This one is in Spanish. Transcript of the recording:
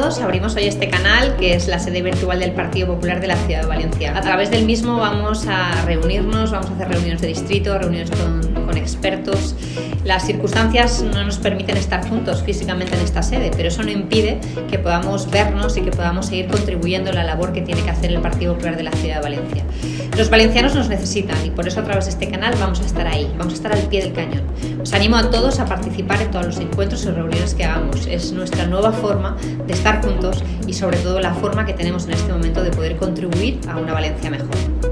todos, abrimos hoy este canal que es la sede virtual del Partido Popular de la Ciudad de Valencia. A través del mismo vamos a reunirnos, vamos a hacer reuniones de distrito, reuniones con expertos. Las circunstancias no nos permiten estar juntos físicamente en esta sede, pero eso no impide que podamos vernos y que podamos seguir contribuyendo a la labor que tiene que hacer el Partido Popular de la Ciudad de Valencia. Los valencianos nos necesitan y por eso a través de este canal vamos a estar ahí, vamos a estar al pie del cañón. Os animo a todos a participar en todos los encuentros y reuniones que hagamos. Es nuestra nueva forma de estar juntos y sobre todo la forma que tenemos en este momento de poder contribuir a una Valencia mejor.